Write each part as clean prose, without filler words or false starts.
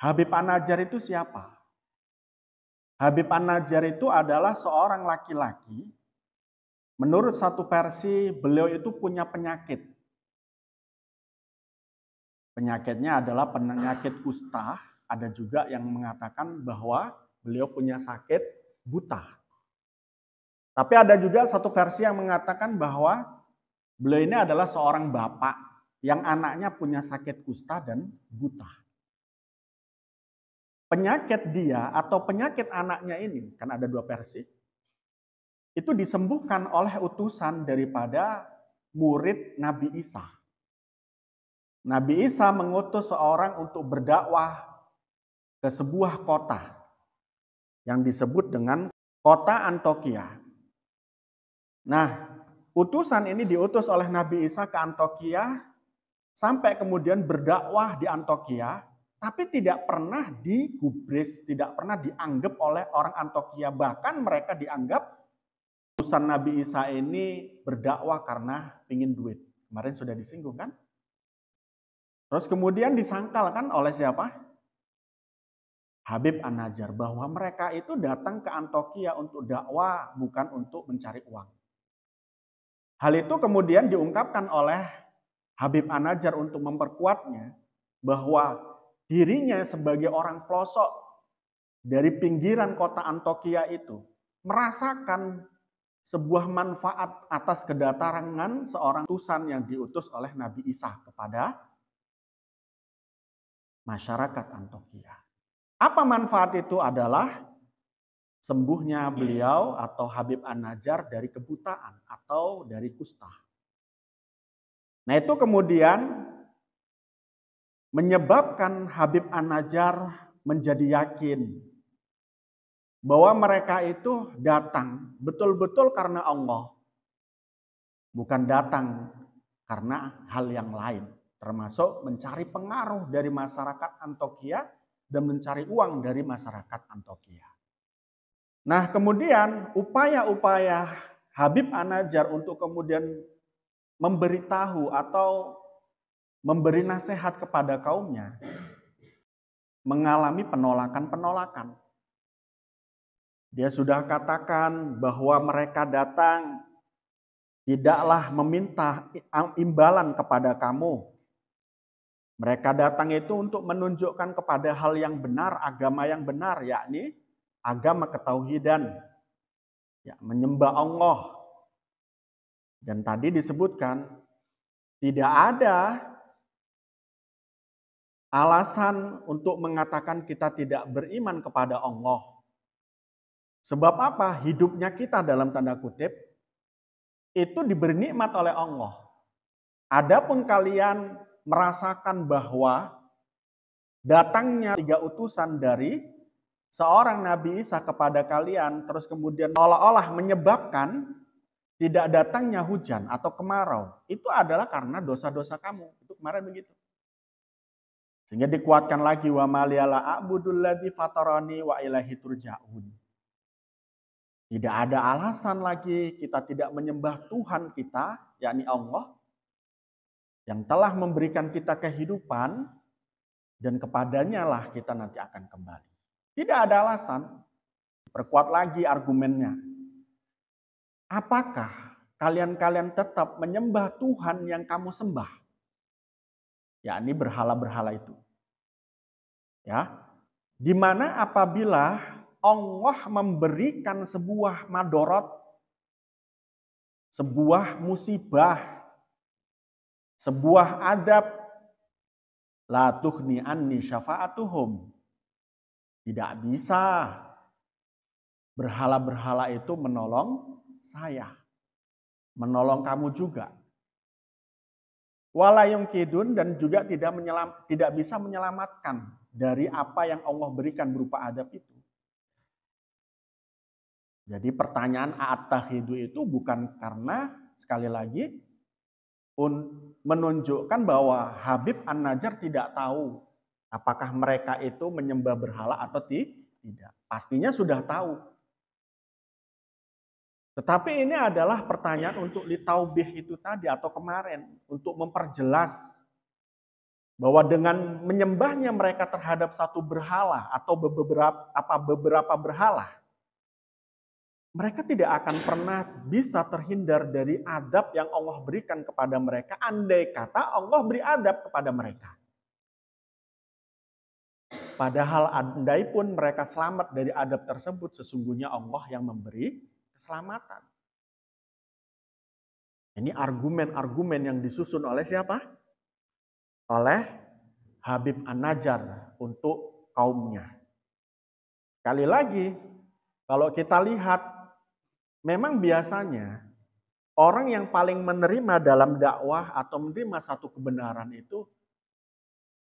Habib An-Najjar itu siapa? Habib An-Najjar itu adalah seorang laki-laki. Menurut satu versi, beliau itu punya penyakit. Penyakitnya adalah penyakit kusta. Ada juga yang mengatakan bahwa beliau punya sakit buta. Tapi ada juga satu versi yang mengatakan bahwa beliau ini adalah seorang bapak yang anaknya punya sakit kusta dan buta. Penyakit dia atau penyakit anaknya ini, kan ada dua versi, itu disembuhkan oleh utusan daripada murid Nabi Isa. Nabi Isa mengutus seorang untuk berdakwah ke sebuah kota yang disebut dengan kota Antioquia. Nah, utusan ini diutus oleh Nabi Isa ke Antioquia sampai kemudian berdakwah di Antioquia, tapi tidak pernah digubris, tidak pernah dianggap oleh orang Antioquia. Bahkan mereka dianggap utusan Nabi Isa ini berdakwah karena ingin duit. Kemarin sudah disinggung kan? Terus kemudian disangkal kan oleh siapa? Habib An-Najjar, bahwa mereka itu datang ke Antioquia untuk dakwah, bukan untuk mencari uang. Hal itu kemudian diungkapkan oleh Habib An-Najjar untuk memperkuatnya bahwa dirinya sebagai orang pelosok dari pinggiran kota Antioquia itu merasakan sebuah manfaat atas kedatangan seorang utusan yang diutus oleh Nabi Isa kepada masyarakat Antioquia. Apa manfaat itu? Adalah sembuhnya beliau atau Habib An-Najjar dari kebutaan atau dari kusta. Nah, itu kemudian menyebabkan Habib An-Najjar menjadi yakin bahwa mereka itu datang betul-betul karena Allah, bukan datang karena hal yang lain, termasuk mencari pengaruh dari masyarakat Antioquia dan mencari uang dari masyarakat Antioquia. Nah, kemudian upaya-upaya Habib An-Najjar untuk kemudian memberitahu atau memberi nasihat kepada kaumnya mengalami penolakan-penolakan. Dia sudah katakan bahwa mereka datang tidaklah meminta imbalan kepada kamu. Mereka datang itu untuk menunjukkan kepada hal yang benar, agama yang benar, yakni agama ketauhidan, ya, menyembah Allah. Dan tadi disebutkan tidak ada alasan untuk mengatakan kita tidak beriman kepada Allah. Sebab apa? Hidupnya kita dalam tanda kutip itu diberi nikmat oleh Allah. Adapun kalian merasakan bahwa datangnya 3 utusan dari seorang Nabi Isa kepada kalian, terus kemudian seolah-olah menyebabkan tidak datangnya hujan atau kemarau, itu adalah karena dosa-dosa kamu. Itu kemarin begitu. Sehingga dikuatkan lagi, wa maliyala a'budul ladzi fatarani wa ilaihi turja'un. Tidak ada alasan lagi kita tidak menyembah Tuhan kita, yakni Allah, yang telah memberikan kita kehidupan, dan kepadanya lah kita nanti akan kembali. Tidak ada alasan. Perkuat lagi argumennya. Apakah kalian tetap menyembah Tuhan yang kamu sembah? Yakni berhala-berhala itu. Ya. Di mana apabila Allah memberikan sebuah madorot, sebuah musibah, sebuah adab, la tughni anni syafa'atuhum. Tidak bisa berhala-berhala itu menolong saya. Menolong kamu juga. Wala yungkidun, dan juga tidak bisa menyelamatkan dari apa yang Allah berikan berupa adab itu. Jadi pertanyaan at-takhidu itu bukan karena sekali lagi menunjukkan bahwa Habib An-Najjar tidak tahu apakah mereka itu menyembah berhala atau tidak. Pastinya sudah tahu. Tetapi ini adalah pertanyaan untuk litaubih itu tadi atau kemarin. Untuk memperjelas Bahwa dengan menyembahnya mereka terhadap satu berhala atau beberapa berhala, mereka tidak akan pernah bisa terhindar dari adab yang Allah berikan kepada mereka, andai kata Allah beri adab kepada mereka. Padahal andai pun mereka selamat dari adab tersebut, sesungguhnya Allah yang memberi keselamatan. Ini argumen-argumen yang disusun oleh siapa? Oleh Habib An-Najjar untuk kaumnya. Sekali lagi, kalau kita lihat, memang biasanya orang yang paling menerima dalam dakwah atau menerima satu kebenaran itu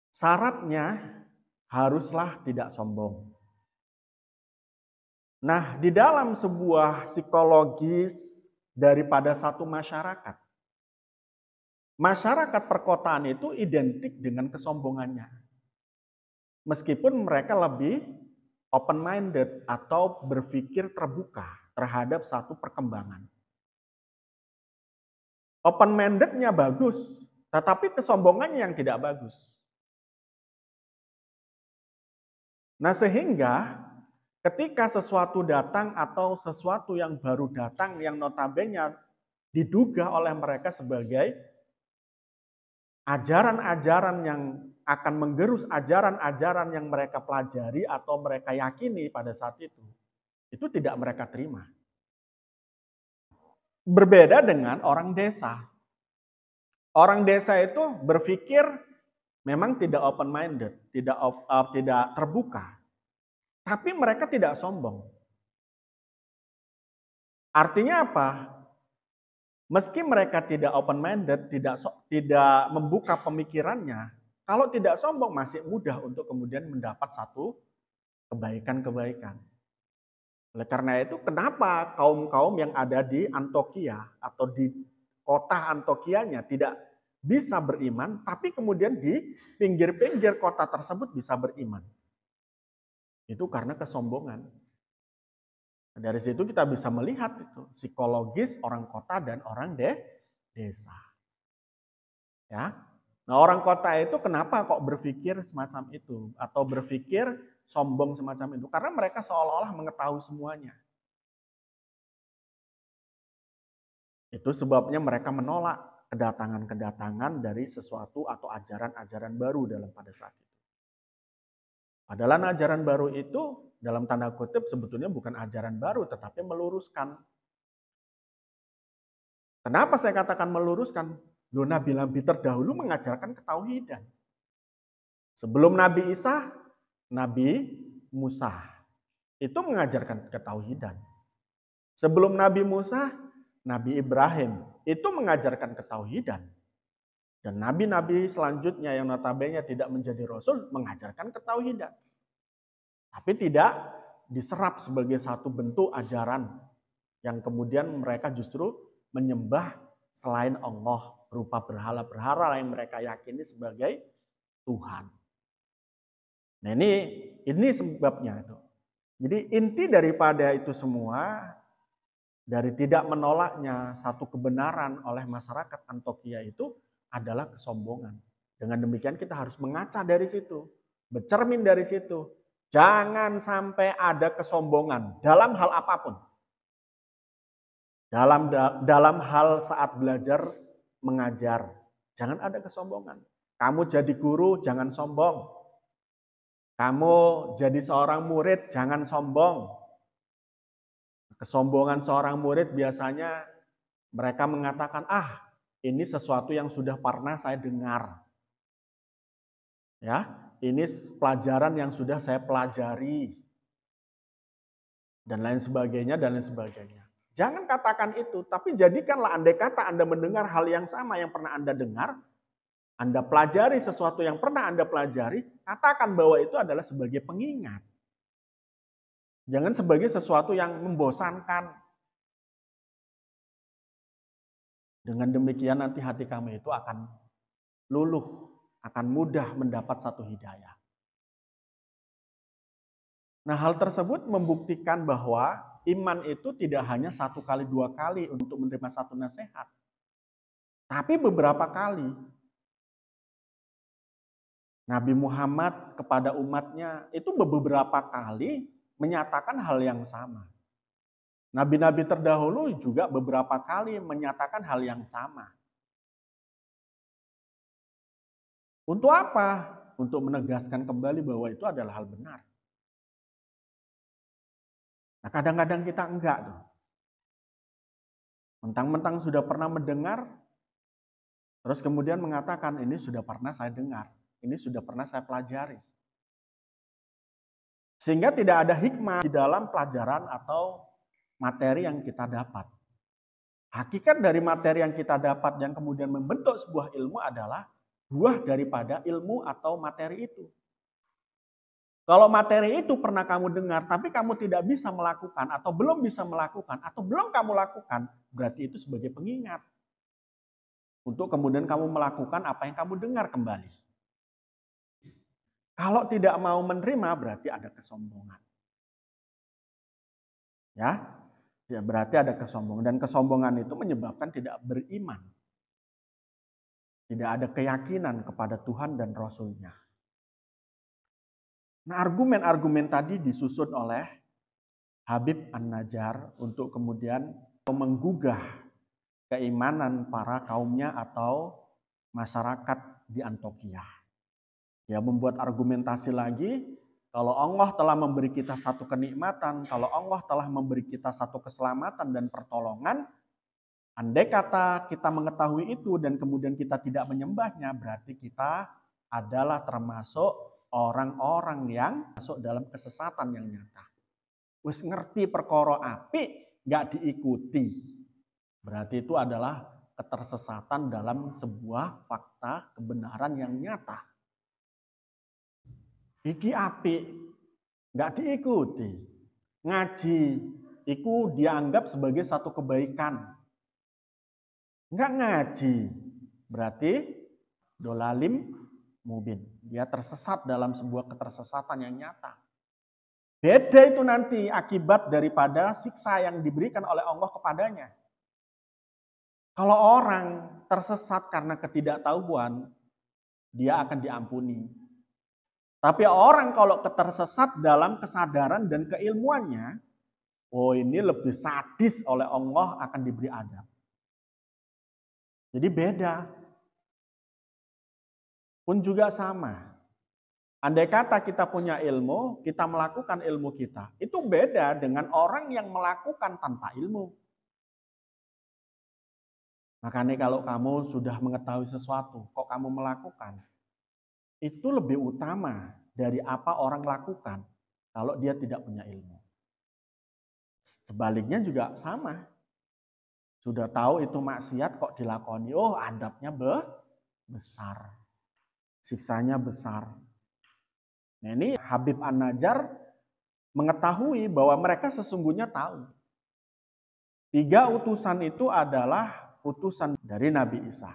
syaratnya haruslah tidak sombong. Nah, di dalam sebuah psikologis daripada satu masyarakat, masyarakat perkotaan itu identik dengan kesombongannya. Meskipun mereka lebih open-minded atau berpikir terbuka terhadap satu perkembangan. Open-minded-nya bagus, tetapi kesombongannya yang tidak bagus. Nah, sehingga ketika sesuatu datang atau sesuatu yang baru datang yang notabene diduga oleh mereka sebagai ajaran-ajaran yang akan menggerus ajaran-ajaran yang mereka pelajari atau mereka yakini pada saat itu tidak mereka terima. Berbeda dengan orang desa. Orang desa itu berpikir memang tidak open-minded, tidak terbuka. Tapi mereka tidak sombong. Artinya apa? Meski mereka tidak open-minded, tidak membuka pemikirannya, kalau tidak sombong masih mudah untuk kemudian mendapat satu kebaikan-kebaikan. Oleh karena itu, kenapa kaum-kaum yang ada di Antioquia atau di kota Antioquianya tidak bisa beriman, tapi kemudian di pinggir-pinggir kota tersebut bisa beriman? Itu karena kesombongan. Dari situ kita bisa melihat itu psikologis orang kota dan orang desa. Ya. Nah, orang kota itu kenapa kok berpikir semacam itu atau berpikir sombong semacam itu? Karena mereka seolah-olah mengetahui semuanya. Itu sebabnya mereka menolak kedatangan-kedatangan dari sesuatu atau ajaran-ajaran baru dalam pada saat itu. Padahal ajaran baru itu dalam tanda kutip sebetulnya bukan ajaran baru tetapi meluruskan. Kenapa saya katakan meluruskan? Loh, nabi-nabi terdahulu mengajarkan ketauhidan. Sebelum Nabi Isa, Nabi Musa itu mengajarkan ketauhidan. Sebelum Nabi Musa, Nabi Ibrahim itu mengajarkan ketauhidan. Dan nabi-nabi selanjutnya yang notabene tidak menjadi rasul mengajarkan ketauhidan. Tapi tidak diserap sebagai satu bentuk ajaran yang kemudian mereka justru menyembah selain Allah berupa berhala-berhala yang mereka yakini sebagai Tuhan. Nah, ini sebabnya itu. Jadi inti daripada itu semua dari tidak menolaknya satu kebenaran oleh masyarakat Antioquia itu adalah kesombongan. Dengan demikian kita harus mengaca dari situ, bercermin dari situ. Jangan sampai ada kesombongan dalam hal apapun. Dalam hal saat belajar mengajar, jangan ada kesombongan. Kamu jadi guru, jangan sombong. Kamu jadi seorang murid, jangan sombong. Kesombongan seorang murid biasanya mereka mengatakan, ini sesuatu yang sudah pernah saya dengar. Ya, ini pelajaran yang sudah saya pelajari. Dan lain sebagainya, dan lain sebagainya. Jangan katakan itu, tapi jadikanlah andai kata Anda mendengar hal yang sama yang pernah Anda dengar, Anda pelajari sesuatu yang pernah Anda pelajari, katakan bahwa itu adalah sebagai pengingat. Jangan sebagai sesuatu yang membosankan. Dengan demikian nanti hati kamu itu akan luluh, akan mudah mendapat satu hidayah. Nah, hal tersebut membuktikan bahwa iman itu tidak hanya satu kali, dua kali untuk menerima satu nasihat. Tapi beberapa kali. Nabi Muhammad kepada umatnya itu beberapa kali menyatakan hal yang sama. Nabi-nabi terdahulu juga beberapa kali menyatakan hal yang sama. Untuk apa? Untuk menegaskan kembali bahwa itu adalah hal benar. Nah, kadang-kadang kita enggak tuh. Mentang-mentang sudah pernah mendengar, terus kemudian mengatakan ini sudah pernah saya dengar, ini sudah pernah saya pelajari. Sehingga tidak ada hikmah di dalam pelajaran atau materi yang kita dapat. Hakikat dari materi yang kita dapat yang kemudian membentuk sebuah ilmu adalah buah daripada ilmu atau materi itu. Kalau materi itu pernah kamu dengar, tapi kamu tidak bisa melakukan, atau belum bisa melakukan, atau belum kamu lakukan, berarti itu sebagai pengingat. Untuk kemudian kamu melakukan apa yang kamu dengar kembali. Kalau tidak mau menerima, berarti ada kesombongan. Ya, berarti ada kesombongan. Dan kesombongan itu menyebabkan tidak beriman. Tidak ada keyakinan kepada Tuhan dan Rasul-Nya. Nah, argumen-argumen tadi disusun oleh Habib An-Najjar untuk kemudian menggugah keimanan para kaumnya atau masyarakat di Antioquia. Ya, membuat argumentasi lagi, kalau Allah telah memberi kita satu kenikmatan, kalau Allah telah memberi kita satu keselamatan dan pertolongan, andai kata kita mengetahui itu dan kemudian kita tidak menyembahnya, berarti kita adalah termasuk orang-orang yang masuk dalam kesesatan yang nyata. Wis ngerti perkara apik, gak diikuti. Berarti itu adalah ketersesatan dalam sebuah fakta kebenaran yang nyata. Iki apik, gak diikuti. Ngaji, itu dianggap sebagai satu kebaikan. Enggak ngaji, berarti dolalim mubin. Dia tersesat dalam sebuah ketersesatan yang nyata. Beda itu nanti akibat daripada siksa yang diberikan oleh Allah kepadanya. Kalau orang tersesat karena ketidaktahuan, dia akan diampuni. Tapi orang kalau tersesat dalam kesadaran dan keilmuannya, oh ini lebih sadis oleh Allah akan diberi adab. Jadi beda. Pun juga sama. Andai kata kita punya ilmu, kita melakukan ilmu kita. Itu beda dengan orang yang melakukan tanpa ilmu. Makanya kalau kamu sudah mengetahui sesuatu, kok kamu melakukan, itu lebih utama dari apa orang lakukan kalau dia tidak punya ilmu. Sebaliknya juga sama. Sudah tahu itu maksiat kok dilakoni, oh adabnya besar. Siksanya besar. Nah ini Habib An-Najjar mengetahui bahwa mereka sesungguhnya tahu. 3 utusan itu adalah utusan dari Nabi Isa.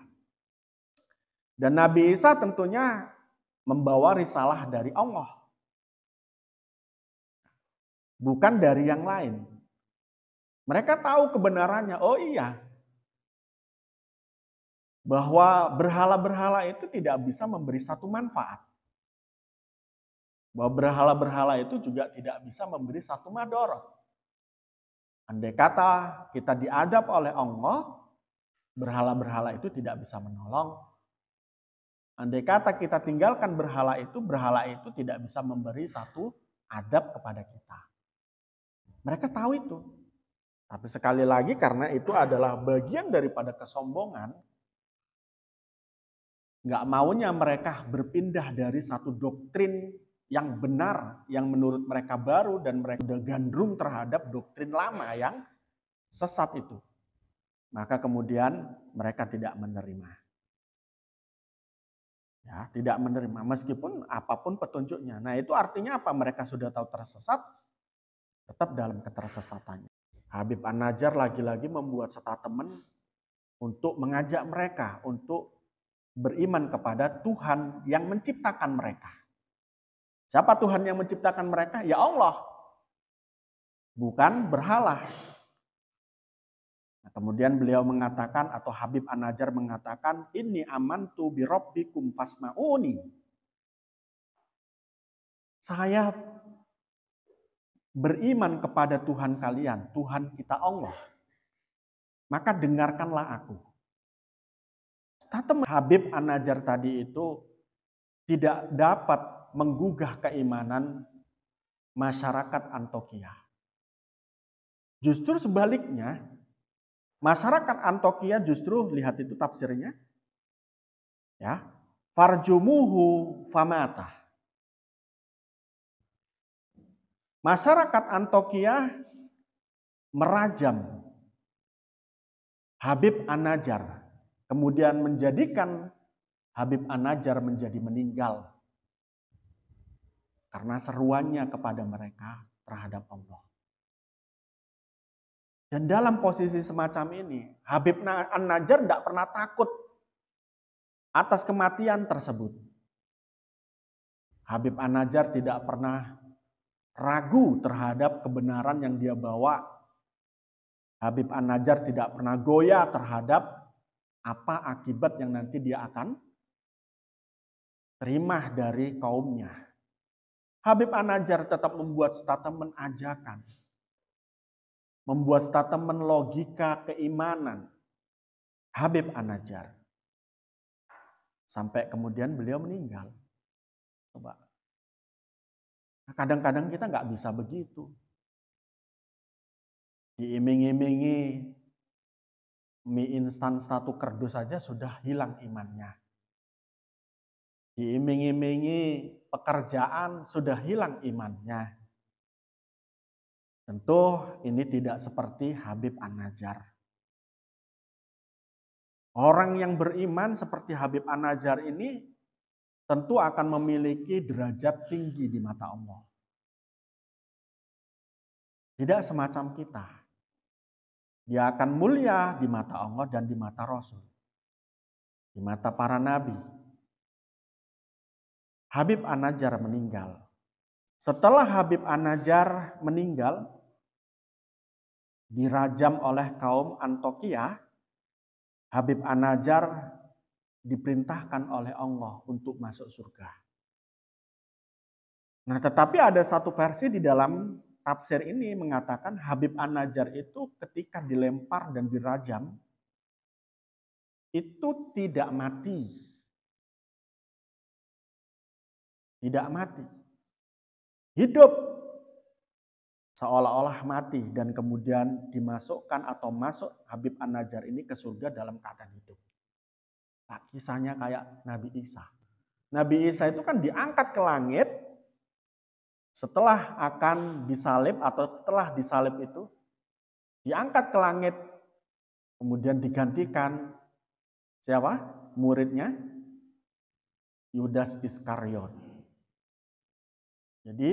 Dan Nabi Isa tentunya membawa risalah dari Allah. Bukan dari yang lain. Mereka tahu kebenarannya. Oh iya. Bahwa berhala-berhala itu tidak bisa memberi satu manfaat. Bahwa berhala-berhala itu juga tidak bisa memberi satu madorot. Andai kata kita diadab oleh Allah, berhala-berhala itu tidak bisa menolong. Andai kata kita tinggalkan berhala itu tidak bisa memberi satu adab kepada kita. Mereka tahu itu. Tapi sekali lagi karena itu adalah bagian daripada kesombongan, nggak maunya mereka berpindah dari satu doktrin yang benar, yang menurut mereka baru, dan mereka sudah gandrung terhadap doktrin lama yang sesat itu. Maka kemudian mereka tidak menerima. Ya, tidak menerima meskipun apapun petunjuknya. Nah itu artinya apa? Mereka sudah tahu tersesat, tetap dalam ketersesatannya. Habib An-Najjar lagi-lagi membuat statement untuk mengajak mereka untuk beriman kepada Tuhan yang menciptakan mereka. Siapa Tuhan yang menciptakan mereka? Ya Allah. Bukan berhala. Nah, kemudian beliau mengatakan atau Habib An-Najjar mengatakan, "Inni amantu bi rabbikum fasma'uni." Saya beriman kepada Tuhan kalian, Tuhan kita Allah. Maka dengarkanlah aku. Statement Habib An-Najjar tadi itu tidak dapat menggugah keimanan masyarakat Antokia. Justru sebaliknya, masyarakat Antokia justru, lihat itu tafsirnya, ya, farjumuhu famata. Masyarakat Antokia merajam Habib An-Najjar, kemudian menjadikan Habib An-Najjar menjadi meninggal karena seruannya kepada mereka terhadap Allah. Dan dalam posisi semacam ini, Habib An-Najjar tidak pernah takut atas kematian tersebut. Habib An-Najjar tidak pernah ragu terhadap kebenaran yang dia bawa. Habib An-Najjar tidak pernah goyah terhadap apa akibat yang nanti dia akan terima dari kaumnya. Habib An-Najjar tetap membuat statement ajakan, membuat statement logika keimanan. Habib An-Najjar. Sampai kemudian beliau meninggal. Coba. Nah, kadang-kadang kita nggak bisa begitu. Diiming-imingi mie instan 1 kerdus saja sudah hilang imannya. Diiming-imingi pekerjaan sudah hilang imannya. Tentu ini tidak seperti Habib An-Najjar. Orang yang beriman seperti Habib An-Najjar ini tentu akan memiliki derajat tinggi di mata Allah. Tidak semacam kita. Dia akan mulia di mata Allah dan di mata Rasul. Di mata para nabi. Habib An-Najjar meninggal. Setelah Habib An-Najjar meninggal, dirajam oleh kaum Antokia, Habib An-Najjar diperintahkan oleh Allah untuk masuk surga. Nah, tetapi ada satu versi di dalam tafsir ini mengatakan Habib An-Najjar itu ketika dilempar dan dirajam, itu tidak mati. Tidak mati. Hidup. Seolah-olah mati dan kemudian dimasukkan atau masuk Habib An-Najjar ini ke surga dalam keadaan hidup. Nah, kisahnya kayak Nabi Isa. Nabi Isa itu kan diangkat ke langit setelah akan disalib atau setelah disalib itu diangkat ke langit, kemudian digantikan siapa? Muridnya Yudas Iskariot. Jadi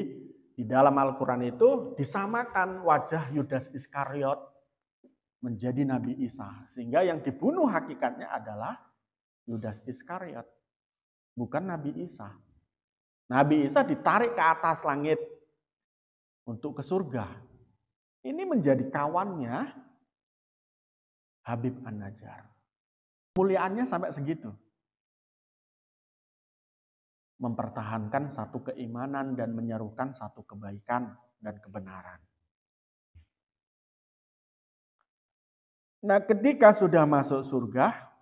di dalam Al-Quran itu disamakan wajah Yudas Iskariot menjadi Nabi Isa. Sehingga yang dibunuh hakikatnya adalah Yudas Iskariot, bukan Nabi Isa. Nabi Isa ditarik ke atas langit untuk ke surga. Ini menjadi kawannya Habib An-Najjar. Muliaannya sampai segitu. Mempertahankan satu keimanan dan menyerukan satu kebaikan dan kebenaran. Nah, ketika sudah masuk surga,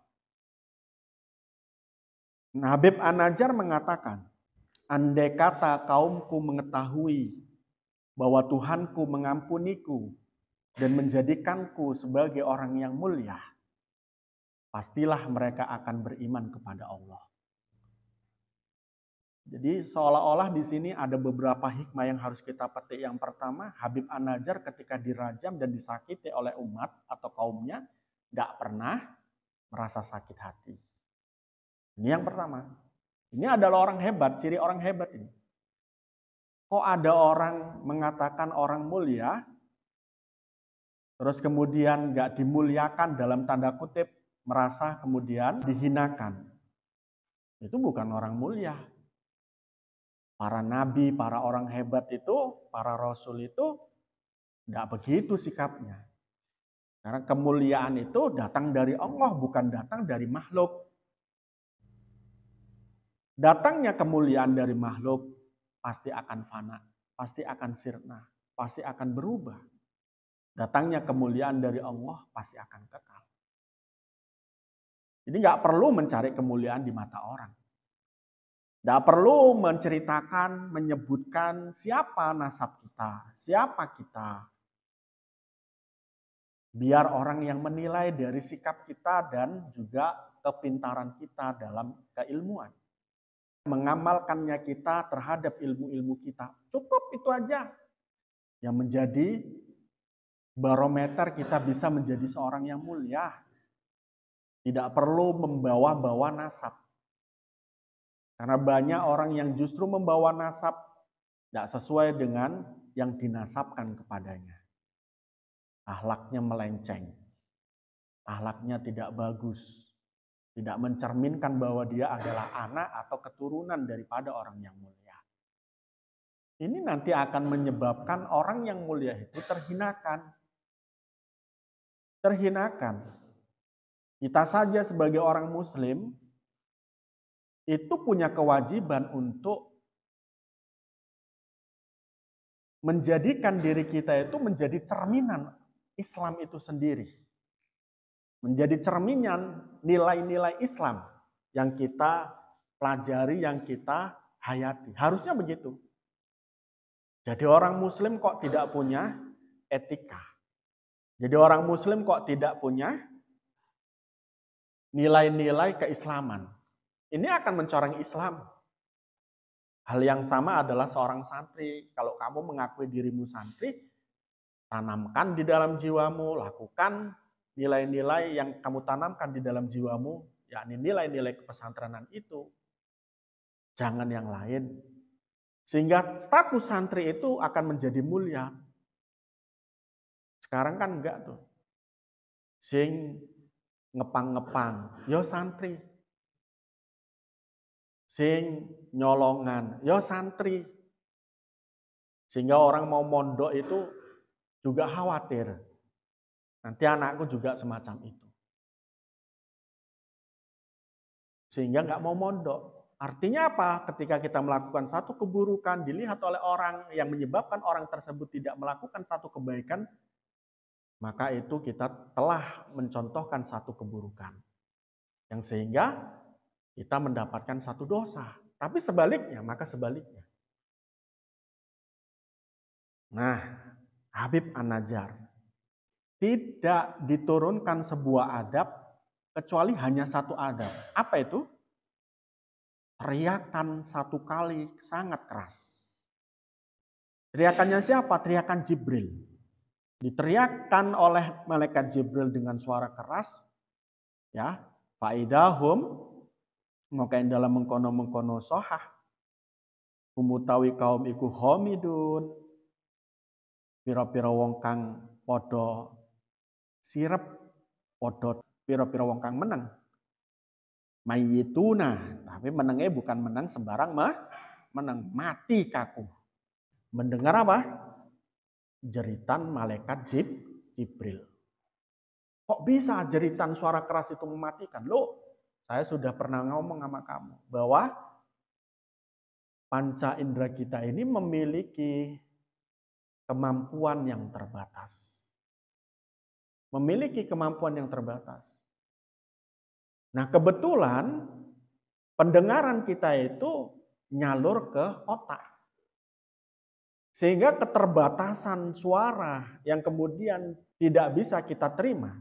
Habib An-Najjar mengatakan, andai kata kaumku mengetahui bahwa Tuhanku mengampuniku dan menjadikanku sebagai orang yang mulia, pastilah mereka akan beriman kepada Allah. Jadi seolah-olah di sini ada beberapa hikmah yang harus kita petik. Yang pertama, Habib An-Najjar ketika dirajam dan disakiti oleh umat atau kaumnya, tidak pernah merasa sakit hati. Ini yang pertama. Ini adalah orang hebat, ciri orang hebat ini. Kok ada orang mengatakan orang mulia, terus kemudian nggak dimuliakan dalam tanda kutip, merasa kemudian dihinakan. Itu bukan orang mulia. Para nabi, para orang hebat itu, para rasul itu tidak begitu sikapnya. Karena kemuliaan itu datang dari Allah, bukan datang dari makhluk. Datangnya kemuliaan dari makhluk pasti akan fana, pasti akan sirna, pasti akan berubah. Datangnya kemuliaan dari Allah pasti akan kekal. Jadi nggak perlu mencari kemuliaan di mata orang. Nggak perlu menceritakan, menyebutkan siapa nasab kita, siapa kita. Biar orang yang menilai dari sikap kita dan juga kepintaran kita dalam keilmuan. Mengamalkannya kita terhadap ilmu-ilmu kita. Cukup itu aja. Yang menjadi barometer kita bisa menjadi seorang yang mulia. Tidak perlu membawa-bawa nasab. Karena banyak orang yang justru membawa nasab tidak sesuai dengan yang dinasabkan kepadanya. Akhlaknya melenceng. Akhlaknya tidak bagus. Tidak mencerminkan bahwa dia adalah anak atau keturunan daripada orang yang mulia. Ini nanti akan menyebabkan orang yang mulia itu terhinakan. Terhinakan. Kita saja sebagai orang muslim itu punya kewajiban untuk menjadikan diri kita itu menjadi cerminan Islam itu sendiri. Menjadi cerminan nilai-nilai Islam yang kita pelajari, yang kita hayati. Harusnya begitu. Jadi orang muslim kok tidak punya etika? Jadi orang muslim kok tidak punya nilai-nilai keislaman? Ini akan mencoreng Islam. Hal yang sama adalah seorang santri. Kalau kamu mengakui dirimu santri, tanamkan di dalam jiwamu, lakukan nilai-nilai yang kamu tanamkan di dalam jiwamu, yakni nilai-nilai kepesantranan itu. Jangan yang lain. Sehingga status santri itu akan menjadi mulia. Sekarang kan enggak tuh. Sing ngepang-ngepang, yo santri. Sing nyolongan, yo santri. Sehingga orang mau mondok itu juga khawatir. Nanti anakku juga semacam itu. Sehingga nggak mau mondok. Artinya apa? Ketika kita melakukan satu keburukan, dilihat oleh orang yang menyebabkan orang tersebut tidak melakukan satu kebaikan, maka itu kita telah mencontohkan satu keburukan. Yang sehingga kita mendapatkan satu dosa. Tapi sebaliknya, maka sebaliknya. Nah, Habib An-Najjar tidak diturunkan sebuah adab kecuali hanya satu adab. Apa itu? Teriakan satu kali sangat keras. Teriakannya siapa? Teriakan Jibril. Diteriakkan oleh malaikat Jibril dengan suara keras. Ya, faidahum ngokain dalam mengkono sohah. Umutawi kaum iku homidun. Piro-piro wong kang podo sirep, podo piro-piro wong kang menang. Mayituna, tapi menangnya bukan menang sembarang menang, mati kaku. Mendengar apa? Jeritan malaikat Jibril. Kok bisa jeritan suara keras itu mematikan? Loh, saya sudah pernah ngomong sama kamu bahwa panca indera kita ini memiliki kemampuan yang terbatas. Memiliki kemampuan yang terbatas. Nah, kebetulan pendengaran kita itu nyalur ke otak. Sehingga keterbatasan suara yang kemudian tidak bisa kita terima,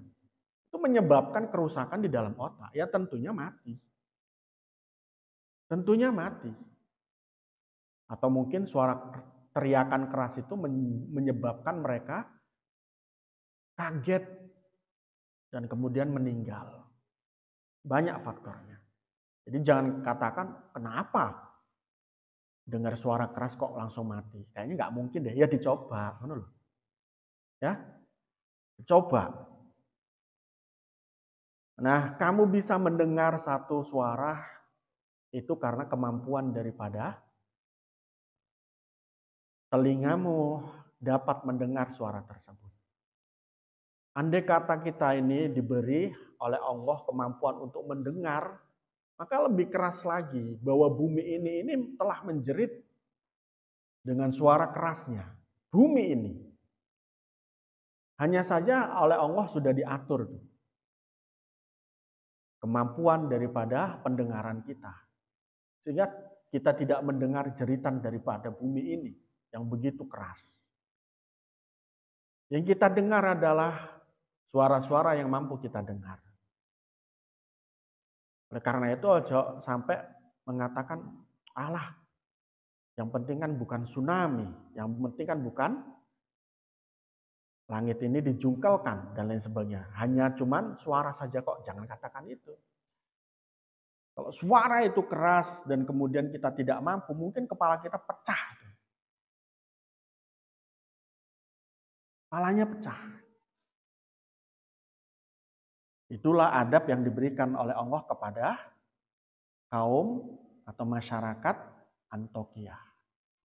itu menyebabkan kerusakan di dalam otak. Ya tentunya mati. Tentunya mati. Atau mungkin suara teriakan keras itu menyebabkan mereka kaget dan kemudian meninggal. Banyak faktornya. Jadi jangan katakan kenapa dengar suara keras kok langsung mati. Kayaknya nggak mungkin deh. Ya dicoba, ya, coba. Nah, kamu bisa mendengar satu suara itu karena kemampuan daripada telingamu dapat mendengar suara tersebut. Andai kata kita ini diberi oleh Allah kemampuan untuk mendengar, maka lebih keras lagi bahwa bumi ini telah menjerit dengan suara kerasnya. Bumi ini. Hanya saja oleh Allah sudah diatur kemampuan daripada pendengaran kita. Sehingga kita tidak mendengar jeritan daripada bumi ini yang begitu keras. Yang kita dengar adalah suara-suara yang mampu kita dengar. Oleh karena itu ojo sampai mengatakan, alah, yang penting kan bukan tsunami, yang penting kan bukan langit ini dijungkelkan dan lain sebagainya. Hanya cuman suara saja kok, jangan katakan itu. Kalau suara itu keras dan kemudian kita tidak mampu, mungkin kepala kita pecah. Kepalanya pecah. Itulah adab yang diberikan oleh Allah kepada kaum atau masyarakat Antokia.